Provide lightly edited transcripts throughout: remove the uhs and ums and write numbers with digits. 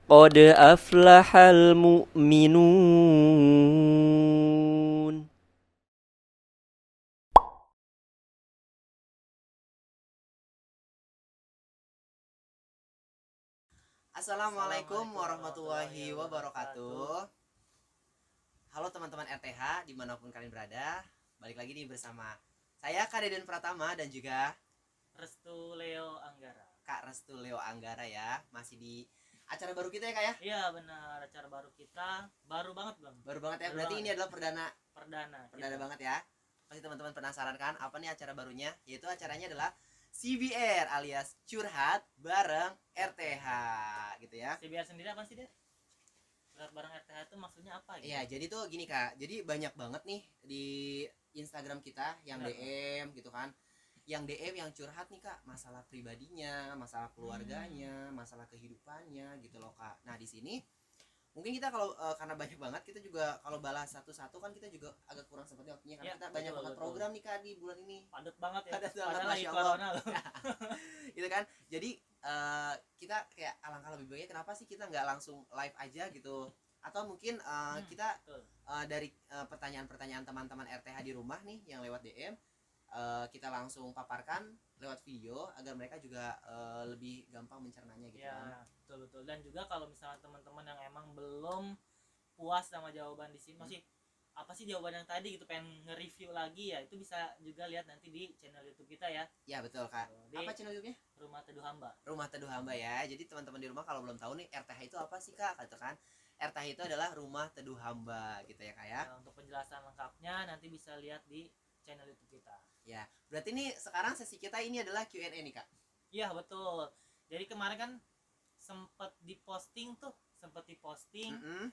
قد أفلح المؤمنون. Assalamualaikum Assalamualaikum warahmatullahi warahmatullahi wabarakatuh. wabarakatuh. Halo teman-teman RTH dimanapun kalian berada. Balik lagi nih bersama saya Kak Deden Pratama dan juga Restu Leo Anggara. Kak Restu Leo Anggara ya. Masih di acara baru kita ya Kak ya. Iya benar, acara baru kita baru banget bang. Baru banget ya. Baru Berarti banget. ini adalah perdana Perdana. banget ya. Pasti teman-teman penasaran kan apa nih acara barunya? Yaitu acaranya adalah CBR alias curhat bareng RTH gitu ya. CBR sendiri apa sih dia? Berat bareng RTH itu maksudnya apa gitu? Iya, jadi tuh gini Kak. Jadi banyak banget nih di Instagram kita yang Benar, DM gitu kan. Yang DM yang curhat nih Kak, masalah pribadinya, masalah keluarganya, masalah kehidupannya gitu loh Kak. Nah, di sini mungkin kita kalau karena banyak banget kita juga kalau balas satu-satu kan kita juga agak kurang sempatnya waktunya karena Ya, kita banyak betul, banget betul. program nih Kak di bulan ini. Padat banget ya. Padat banget, Padahal lagi Masya Allah. corona loh. Gitu kan. Jadi kita kayak alangkah lebih baiknya kenapa sih kita nggak langsung live aja gitu, atau mungkin kita Betul. dari pertanyaan-pertanyaan teman-teman RTH di rumah nih yang lewat DM kita langsung paparkan lewat video agar mereka juga lebih gampang mencernanya gitu Ya, kan. betul betul. Dan juga kalau misalnya teman-teman yang emang belum puas sama jawaban di sini, masih apa sih jawaban yang tadi gitu, pengen nge-review lagi ya, itu bisa juga lihat nanti di channel YouTube kita ya. Ya betul Kak. Di Apa channel YouTube-nya? Rumah Teduh Hamba. Rumah Teduh Hamba ya. Jadi teman-teman di rumah kalau belum tahu nih RTH itu apa sih Kak? Kata kan RTH itu adalah Rumah Teduh Hamba gitu ya Kak ya. Nah, untuk penjelasan lengkapnya nanti bisa lihat di channel YouTube kita. Ya, berarti nih sekarang sesi kita ini adalah Q&A nih Kak. Iya betul. Jadi kemarin kan sempat diposting Mm-mm.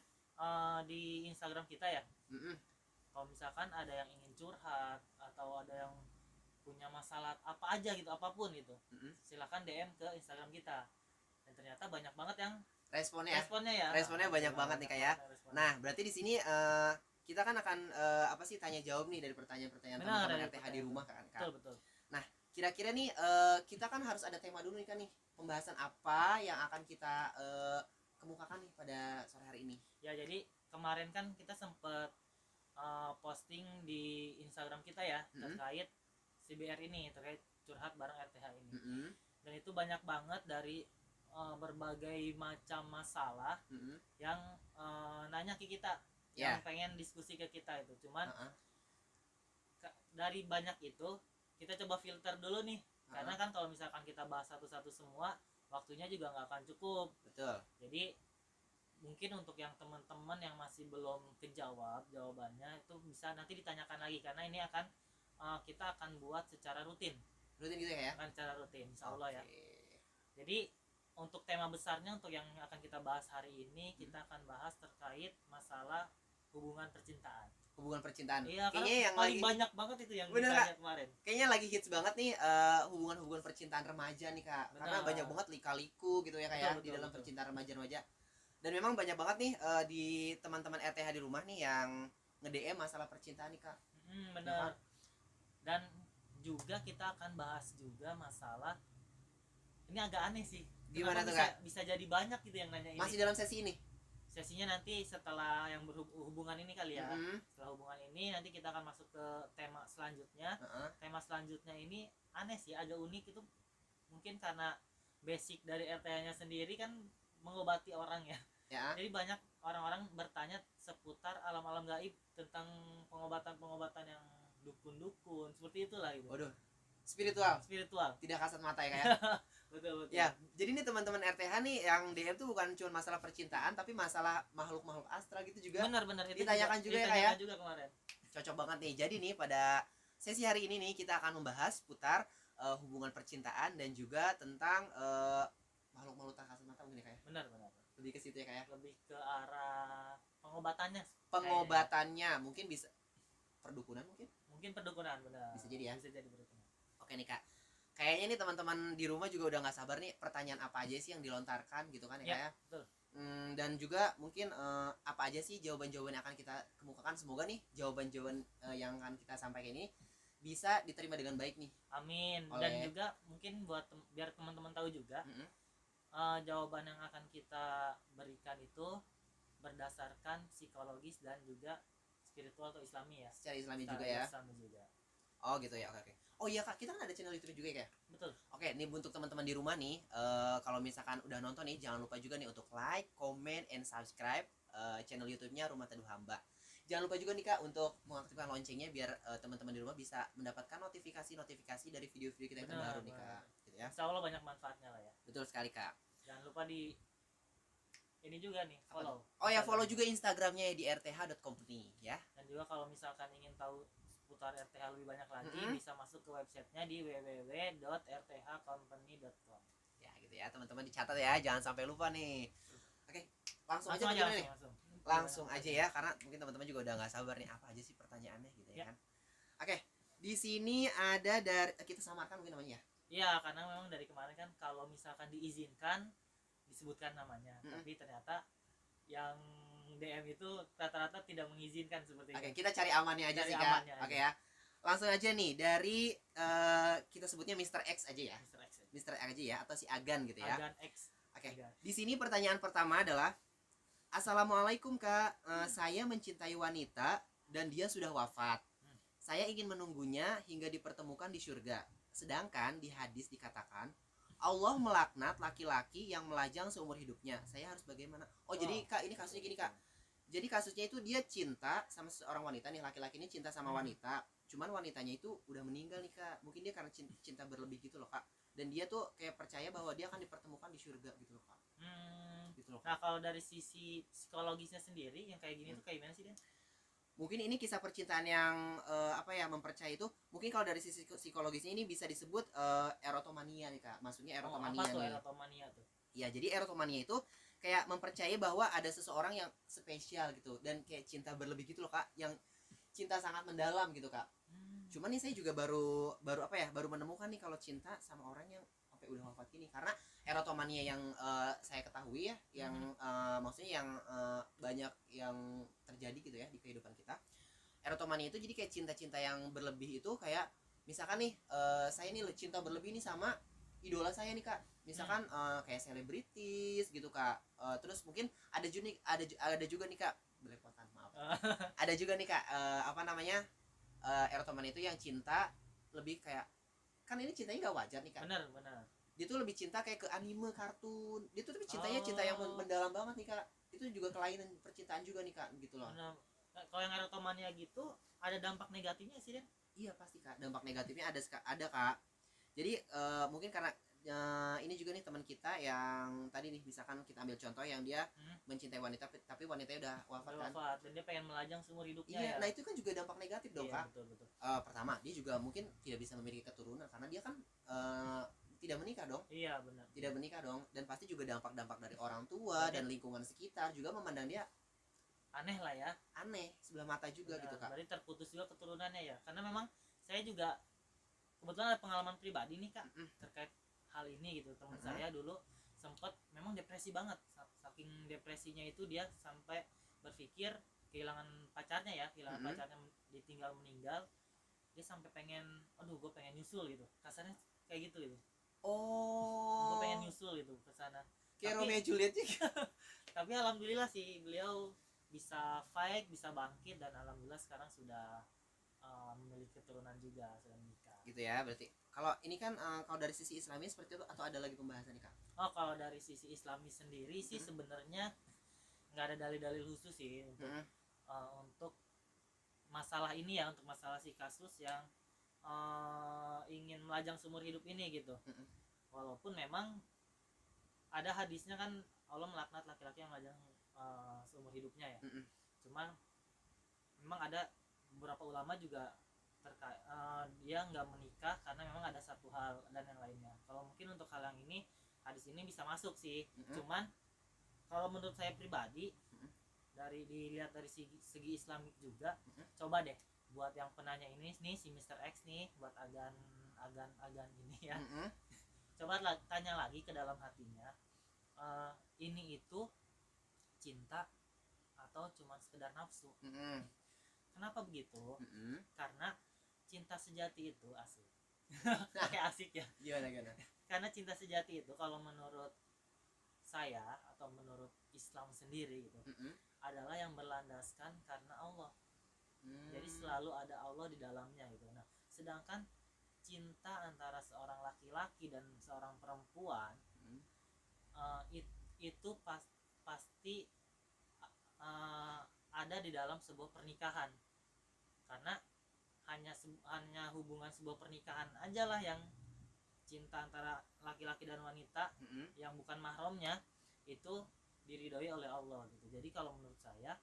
di Instagram kita ya. Mm-mm. Kalau misalkan ada yang ingin curhat atau ada yang punya masalah apa aja gitu, apapun gitu, Mm-mm. silakan DM ke Instagram kita. Dan ternyata banyak banget yang Responnya ya. Responnya banyak banget nih Kak ya. Responnya. Nah, berarti di sini kita kan akan apa sih tanya jawab nih dari pertanyaan-pertanyaan Benar, teman-teman dari RTH di rumah kan Kak. Betul betul. Nah, kira-kira nih kita kan harus ada tema dulu nih kan nih. Pembahasan apa yang akan kita kemukakan nih pada sore hari ini? Ya jadi kemarin kan kita sempat posting di Instagram kita ya, terkait CBR ini, terkait curhat bareng RTH ini. Mm-mm. Dan itu banyak banget dari berbagai macam masalah yang nanya ke kita, yang pengen diskusi ke kita itu. Cuman dari banyak itu kita coba filter dulu nih, karena kan kalau misalkan kita bahas satu-satu semua, waktunya juga nggak akan cukup. Betul. Jadi mungkin untuk yang teman-teman yang masih belum kejawab jawabannya itu bisa nanti ditanyakan lagi, karena ini akan kita akan buat secara rutin Gitu ya? akan secara rutin, insya Allah ya. Jadi untuk tema besarnya, untuk yang akan kita bahas hari ini, kita akan bahas terkait masalah hubungan percintaan. Hubungan percintaan. Iya, Kayaknya yang paling lagi banyak banget itu yang bener, ditanya Kak? kemarin. Kayaknya lagi hits banget nih hubungan-hubungan percintaan remaja nih Kak. Benar. Karena banyak banget lika-liku gitu ya Kak ya di dalam percintaan remaja-remaja. Dan memang banyak banget nih di teman-teman RTH di rumah nih yang nge-DM masalah percintaan nih Kak. Benar. Dan juga kita akan bahas juga masalah, ini agak aneh sih. Gimana tuh bisa, Kak? bisa jadi banyak gitu yang nanya ini. Masih dalam sesi ini? Sesinya nanti setelah yang berhubungan ini kali ya. Setelah hubungan ini nanti kita akan masuk ke tema selanjutnya. Tema selanjutnya ini aneh sih, agak unik itu, mungkin karena basic dari RTH-nya sendiri kan mengobati orang ya. Jadi banyak orang-orang bertanya seputar alam-alam gaib, tentang pengobatan-pengobatan yang dukun-dukun, seperti itulah gitu. Waduh, spiritual. Tidak kasat mata ya Kak. betul. Ya, jadi nih teman-teman RTH nih yang DM tuh bukan cuma masalah percintaan tapi masalah makhluk-makhluk astral gitu juga. Benar itu ditanyakan juga ya Kak ya. Juga kemarin. Cocok banget nih. Jadi nih pada sesi hari ini nih kita akan membahas putar hubungan percintaan dan juga tentang makhluk-makhluk tak kasat mata mungkin ya Kak ya. Benar. Lebih ke situ ya Kak ya. Lebih ke arah pengobatannya. Mungkin bisa perdukunan mungkin. Perdukunan, benar. Bisa jadi ya. Bisa jadi perdukunan. Oke nih Kak. Kayaknya nih teman-teman di rumah juga udah nggak sabar nih pertanyaan apa aja sih yang dilontarkan gitu kan ya Kak ya. Betul. Dan juga mungkin apa aja sih jawaban-jawaban yang akan kita kemukakan. Semoga nih jawaban-jawaban yang akan kita sampaikan ini bisa diterima dengan baik nih. Amin. Dan juga mungkin biar teman-teman tahu juga, jawaban yang akan kita berikan itu berdasarkan psikologis dan juga spiritual atau islami ya. Secara islami Secara juga ya. Islami juga. Oh gitu ya, oke. Oh iya kak, kita kan ada channel YouTube juga ya kak. Betul. Oke, nih untuk teman-teman di rumah nih, kalau misalkan udah nonton nih, jangan lupa juga nih untuk like, comment, and subscribe channel YouTube-nya Rumah Teduh Hamba. Jangan lupa juga nih kak untuk mengaktifkan loncengnya biar teman-teman di rumah bisa mendapatkan notifikasi dari video-video kita yang terbaru nih kak. Gitu ya. Insya Allah banyak manfaatnya lah ya. Betul sekali kak. Jangan lupa di ini juga nih follow. Oh ya, follow juga Instagramnya di rth.company ya. Dan juga kalau misalkan ingin tahu seputar RTH lebih banyak lagi, bisa masuk ke websitenya di www.rthcompany.com. Ya gitu ya teman-teman, dicatat ya, jangan sampai lupa nih. Oke, langsung aja nih. Langsung aja ya, karena mungkin teman-teman juga udah nggak sabar nih apa aja sih pertanyaannya gitu ya kan. Oke, di sini ada dari kita samarkan mungkin namanya ya. Iya, karena memang dari kemarin kan kalau misalkan diizinkan disebutkan namanya, tapi ternyata yang DM itu rata-rata tidak mengizinkan seperti itu. Oke, kita cari amannya aja sih kak. Oke ya, langsung aja nih dari kita sebutnya Mr. X aja ya. Mr. X aja ya, atau si Agan gitu ya. Agan X. Oke, di sini pertanyaan pertama adalah, Assalamualaikum kak, saya mencintai wanita dan dia sudah wafat. Saya ingin menunggunya hingga dipertemukan di surga. Sedangkan di hadis dikatakan Allah melaknat laki-laki yang melajang seumur hidupnya. Saya harus bagaimana? Oh, jadi kak, ini kasusnya gini kak. Jadi kasusnya itu dia cinta sama seorang wanita nih, laki-laki ini cinta sama wanita. Cuman wanitanya itu udah meninggal nih kak. Mungkin dia karena cinta berlebih gitu loh kak. Dan dia tuh kayak percaya bahwa dia akan dipertemukan di surga gitu loh kak. Gitu loh, kak. Nah kalau dari sisi psikologisnya sendiri yang kayak gini tuh kayak gimana sih Den? Mungkin ini kisah percintaan yang mempercayai itu. Mungkin kalau dari sisi psikologisnya ini bisa disebut erotomania nih kak. Maksudnya erotomania. Apa tuh erotomania tuh? Ya, jadi erotomania itu kayak mempercayai bahwa ada seseorang yang spesial gitu, dan kayak cinta berlebih gitu loh kak, yang cinta sangat mendalam gitu kak. Cuman nih saya juga baru menemukan nih kalau cinta sama orang yang sampai udah wafat gini, karena erotomania yang saya ketahui ya, yang maksudnya yang banyak yang terjadi gitu ya di kehidupan kita. Erotomania itu jadi kayak cinta-cinta yang berlebih itu kayak misalkan nih saya nih cinta berlebih nih sama idola saya nih kak, misalkan kayak selebritis gitu kak. Terus mungkin ada juga nih kak, belepotan maaf. Ada juga nih kak erotomania itu yang cinta lebih kayak, kan ini cintanya nggak wajar nih kak. Benar. Dia tuh lebih cinta kayak ke anime, kartun. Dia tuh tapi cintanya cinta yang mendalam banget nih kak. Itu juga kelainan percintaan juga nih kak, gitu loh. Nah, kalau yang erotomania gitu ada dampak negatifnya sih Den? Iya pasti kak, dampak negatifnya ada kak. Jadi mungkin karena ini juga nih teman kita yang tadi nih, misalkan kita ambil contoh yang dia mencintai wanita tapi wanitanya udah wafat kan. Dan dia pengen melajang seumur hidupnya. Iya, ya? nah itu kan juga dampak negatif dong kak. Betul. Pertama, dia juga mungkin tidak bisa memiliki keturunan karena dia kan tidak menikah dong. Iya benar. Tidak menikah dong, dan pasti juga dampak-dampak dari orang tua dan lingkungan sekitar juga memandang dia aneh lah ya. Aneh sebelah mata juga gitu kak. Berarti terputus juga keturunannya ya, karena memang saya juga kebetulan ada pengalaman pribadi nih kak terkait hal ini gitu. Teman saya dulu sempat memang depresi banget, saking depresinya itu dia sampai berpikir kehilangan pacarnya pacarnya ditinggal meninggal, dia sampai pengen, aduh gue pengen nyusul gitu, kasarnya kayak gitu gitu. Gue pengen nyusul gitu ke sana, kayak Romeo Juliet juga. Tapi alhamdulillah sih beliau bisa fight, bisa bangkit, dan alhamdulillah sekarang sudah memiliki keturunan juga, sudah menikah. Gitu ya, berarti kalau ini kan kalau dari sisi Islami seperti itu, atau ada lagi pembahasan nih kak? Oh, kalau dari sisi Islami sendiri sih sebenarnya nggak ada dalil-dalil khusus sih untuk masalah ini ya, untuk masalah si kasus yang ingin melajang seumur hidup ini gitu. Walaupun memang ada hadisnya kan Allah melaknat laki-laki yang melajang seumur hidupnya ya. Cuman memang ada beberapa ulama juga terkait dia nggak menikah karena memang ada satu hal dan yang lainnya. Kalau mungkin untuk hal yang ini, hadis ini bisa masuk sih. Cuman kalau menurut saya pribadi, dari dilihat dari segi Islamik juga, coba deh buat yang penanya ini nih, si Mr. X nih, buat agan ini ya, coba tanya lagi ke dalam hatinya, ini itu cinta atau cuma sekedar nafsu. Kenapa begitu? Karena cinta sejati itu asik. Kayak asik ya. Gimana? Karena cinta sejati itu kalau menurut saya atau menurut Islam sendiri gitu adalah yang berlandaskan karena Allah. Jadi selalu ada Allah di dalamnya gitu. Nah, sedangkan cinta antara seorang laki-laki dan seorang perempuan itu pasti ada di dalam sebuah pernikahan, karena hanya hubungan sebuah pernikahan aja lah yang cinta antara laki-laki dan wanita yang bukan mahramnya itu diridhoi oleh Allah gitu. Jadi kalau menurut saya,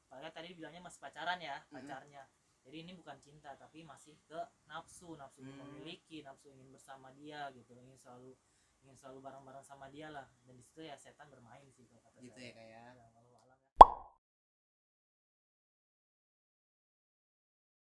Pak tadi bilangnya masih pacaran ya, pacarnya. Jadi ini bukan cinta tapi masih ke nafsu memiliki, nafsu ingin bersama dia gitu, ingin selalu bareng-bareng sama dia lah. Dan di situ ya setan bermain sih kalau kata gitu saya. ya kayak. Ya,